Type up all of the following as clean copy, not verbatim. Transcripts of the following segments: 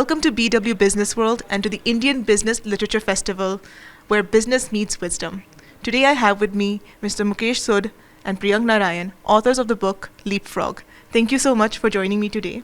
Welcome to BW Businessworld and to the Indian Business Literature Festival, where business meets wisdom. Today I have with me Mr. Mukesh Sud and Priyank Narayan, authors of the book Leapfrog. Thank you so much for joining me today.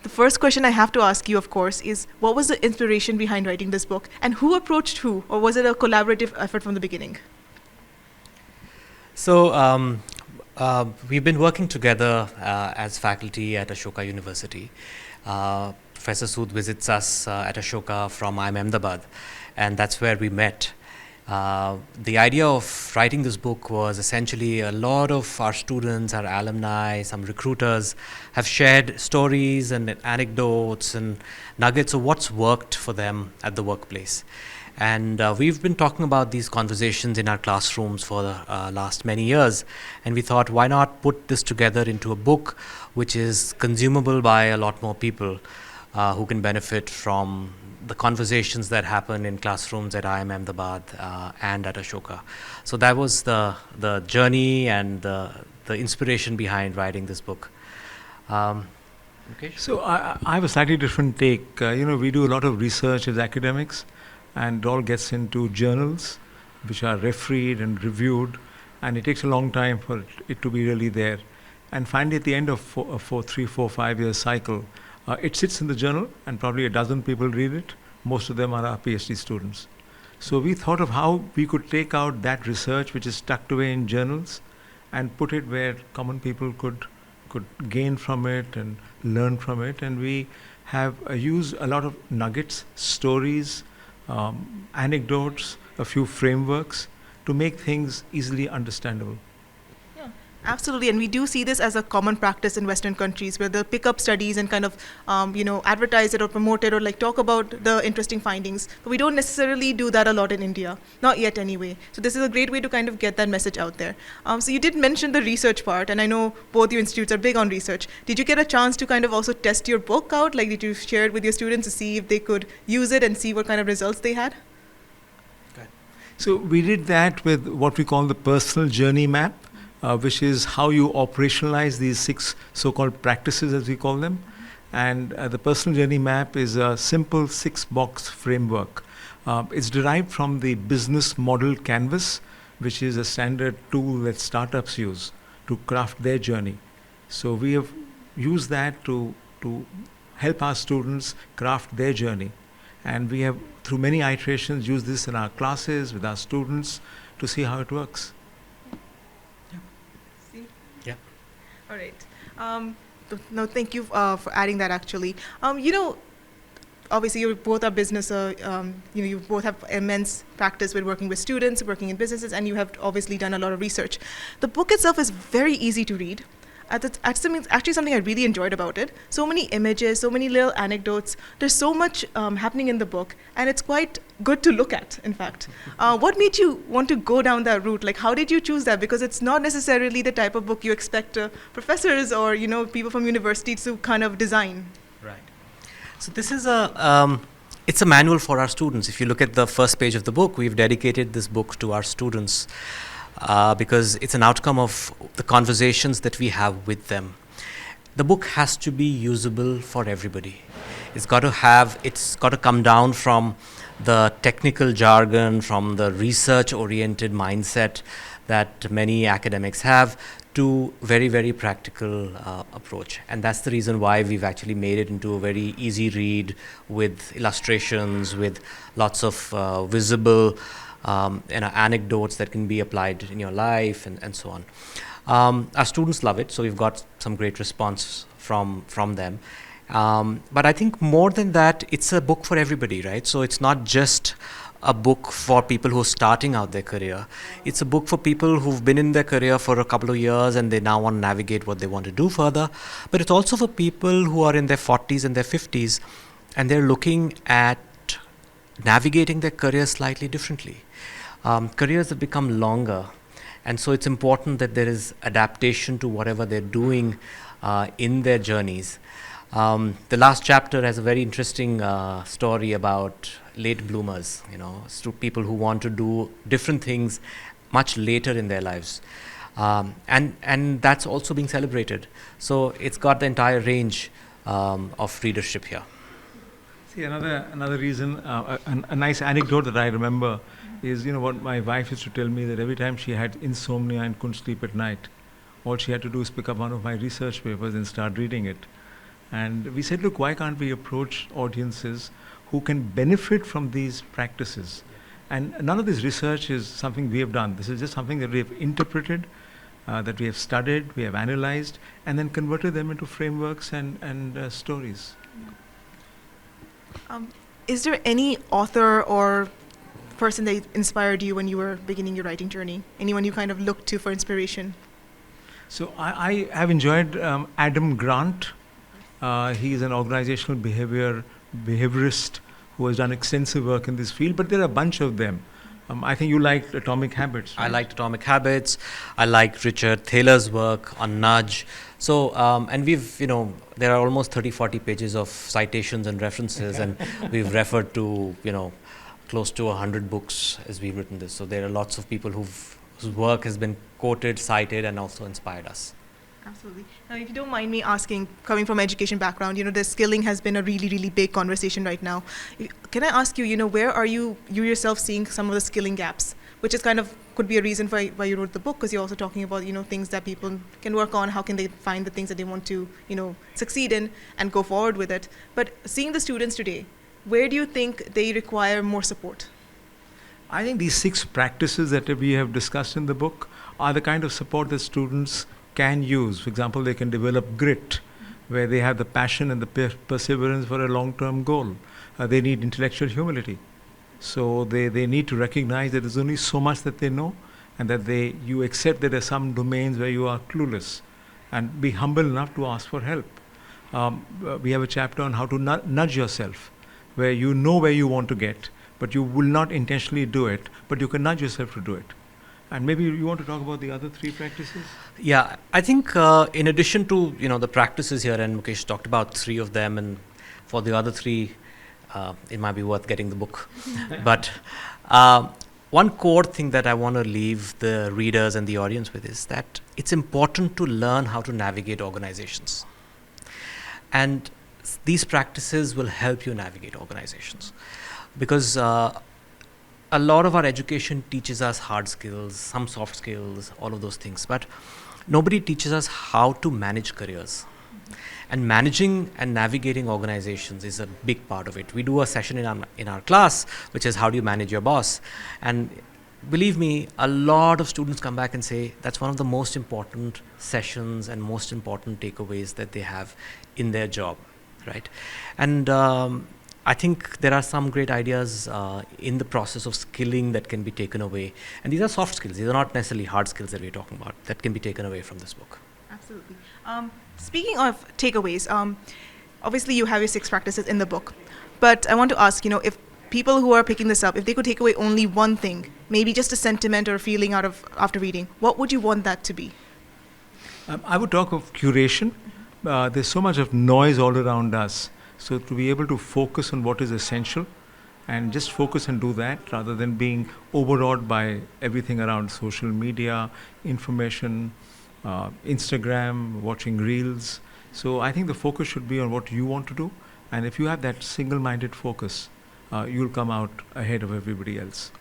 The first question I have to ask you, of course, is what was the inspiration behind writing this book, and who approached who, or was it a collaborative effort from the beginning? So we've been working together as faculty at Ashoka University. Professor Sud visits us at Ashoka from IIM Ahmedabad, and that's where we met. The idea of writing this book was essentially a lot of our students, our alumni, some recruiters have shared stories and anecdotes and nuggets of what's worked for them at the workplace. And we've been talking about these conversations in our classrooms for the last many years. And we thought, why not put this together into a book which is consumable by a lot more people who can benefit from the conversations that happen in classrooms at IIM Ahmedabad and at Ashoka. So that was the journey and the inspiration behind writing this book. Okay. So I have a slightly different take. We do a lot of research as academics, and it all gets into journals which are refereed and reviewed, and it takes a long time for it to be really there. And finally, at the end of 3, 4, 5 year cycle, it sits in the journal, and probably a dozen people read it. Most of them are our PhD students. So we thought of how we could take out that research which is tucked away in journals and put it where common people could gain from it and learn from it. And we have used a lot of nuggets, stories, anecdotes, a few frameworks to make things easily understandable. Absolutely, and we do see this as a common practice in Western countries where they'll pick up studies and kind of, advertise it or promote it or talk about the interesting findings. But we don't necessarily do that a lot in India, not yet anyway. So this is a great way to kind of get that message out there. So you did mention the research part, and I know both your institutes are big on research. Did you get a chance to kind of also test your book out? Did you share it with your students to see if they could use it and see what kind of results they had? So we did that with what we call the personal journey map. Which is how you operationalize these 6 so-called practices, as we call them. And the personal journey map is a simple 6-box framework. It's derived from the business model canvas, which is a standard tool that startups use to craft their journey. So we have used that to help our students craft their journey. And we have, through many iterations, used this in our classes with our students to see how it works. All right. No, thank you for adding that. Actually, obviously you both are business. You both have immense practice with working with students, working in businesses, and you have obviously done a lot of research. The book itself is very easy to read. Actually something I really enjoyed about it. So many images, so many little anecdotes. There's so much happening in the book, and it's quite good to look at, in fact. What made you want to go down that route? How did you choose that? Because it's not necessarily the type of book you expect professors or people from universities to kind of design. Right. So this is it's a manual for our students. If you look at the first page of the book, we've dedicated this book to our students. Because it's an outcome of the conversations that we have with them. The book has to be usable for everybody. It's got to come down from the technical jargon, from the research-oriented mindset that many academics have, to very, very practical approach. And that's the reason why we've actually made it into a very easy read with illustrations, with lots of visible anecdotes that can be applied in your life and so on. Our students love it, so we've got some great response from them. But I think more than that, it's a book for everybody, right? So it's not just a book for people who are starting out their career. It's a book for people who've been in their career for a couple of years and they now want to navigate what they want to do further. But it's also for people who are in their 40s and their 50s, and they're looking at navigating their career slightly differently. Careers have become longer, and so it's important that there is adaptation to whatever they're doing in their journeys. The last chapter has a very interesting story about late bloomers, people who want to do different things much later in their lives. And that's also being celebrated. So it's got the entire range of readership here. See, another reason, a nice anecdote that I remember is, what my wife used to tell me, that every time she had insomnia and couldn't sleep at night, all she had to do is pick up one of my research papers and start reading it. And we said, look, why can't we approach audiences who can benefit from these practices? And none of this research is something we have done. This is just something that we have interpreted, that we have studied, we have analyzed, and then converted them into frameworks and stories. Is there any author or person that inspired you when you were beginning your writing journey? Anyone you kind of looked to for inspiration? So I have enjoyed Adam Grant. He is an organizational behaviorist who has done extensive work in this field, but there are a bunch of them. I think you liked Atomic Habits, right? I liked Atomic Habits. I liked Richard Thaler's work on nudge. So, and we've, there are almost 30, 40 pages of citations and references, and we've referred to, close to 100 books as we've written this. So there are lots of people whose work has been quoted, cited, and also inspired us. Absolutely. Now, if you don't mind me asking, coming from education background, the skilling has been a really, really big conversation right now. Can I ask you, where are you yourself seeing some of the skilling gaps, which is could be a reason why you wrote the book, because you're also talking about, things that people can work on, how can they find the things that they want to, succeed in and go forward with it. But seeing the students today, where do you think they require more support? I think these 6 practices that we have discussed in the book are the kind of support that students can use. For example, they can develop grit, where they have the passion and the perseverance for a long-term goal. They need intellectual humility. So they need to recognize that there's only so much that they know, and that you accept that there are some domains where you are clueless, and be humble enough to ask for help. We have a chapter on how to nudge yourself, where you know where you want to get, but you will not intentionally do it, but you can nudge yourself to do it. And maybe you want to talk about the other 3 practices? Yeah, I think in addition to the practices here, and Mukesh talked about 3 of them, and for the other 3, it might be worth getting the book. But one core thing that I want to leave the readers and the audience with is that it's important to learn how to navigate organizations, and these practices will help you navigate organizations, because a lot of our education teaches us hard skills, some soft skills, all of those things, but nobody teaches us how to manage careers. And managing and navigating organizations is a big part of it. We do a session in our class, which is how do you manage your boss? And believe me, a lot of students come back and say that's one of the most important sessions and most important takeaways that they have in their job, right? And I think there are some great ideas in the process of skilling that can be taken away. And these are soft skills. These are not necessarily hard skills that we're talking about that can be taken away from this book. Absolutely. Speaking of takeaways, obviously you have your 6 practices in the book. But I want to ask, if people who are picking this up, if they could take away only one thing, maybe just a sentiment or a feeling after reading, what would you want that to be? I would talk of curation. There's so much of noise all around us. So to be able to focus on what is essential and just focus and do that, rather than being overawed by everything around social media, information, Instagram, watching reels. So I think the focus should be on what you want to do. And if you have that single-minded focus, you'll come out ahead of everybody else.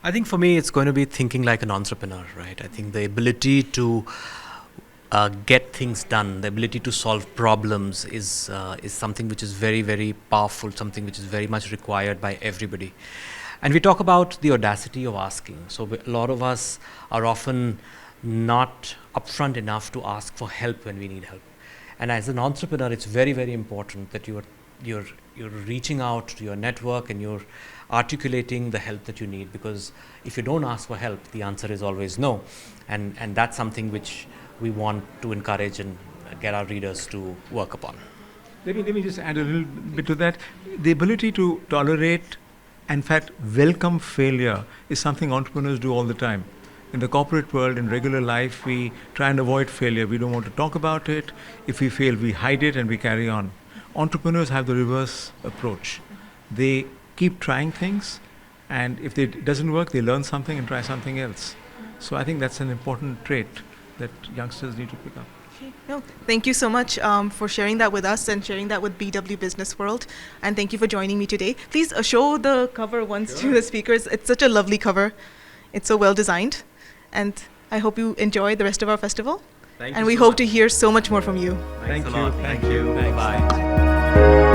I think for me, it's going to be thinking like an entrepreneur, right? I think the ability to get things done, the ability to solve problems is something which is very, very powerful, something which is very much required by everybody. And we talk about the audacity of asking. So a lot of us are often not upfront enough to ask for help when we need help. And as an entrepreneur, it's very, very important that you're reaching out to your network and you're articulating the help that you need, because if you don't ask for help, the answer is always no. And that's something which we want to encourage and get our readers to work upon. Let me just add a little bit to that. The ability to tolerate, in fact, welcome failure is something entrepreneurs do all the time. In the corporate world, in regular life, we try and avoid failure. We don't want to talk about it. If we fail, we hide it and we carry on. Entrepreneurs have the reverse approach. They keep trying things, and if it doesn't work, they learn something and try something else. So I think that's an important trait that youngsters need to pick up. Okay. No, thank you so much for sharing that with us and sharing that with BW Businessworld. And thank you for joining me today. Please show the cover once to the speakers. It's such a lovely cover. It's so well designed. And I hope you enjoy the rest of our festival. Thank and you we so hope much. to hear so much more from you. Thanks Thank a lot. you. Thank Thank you. you. Bye.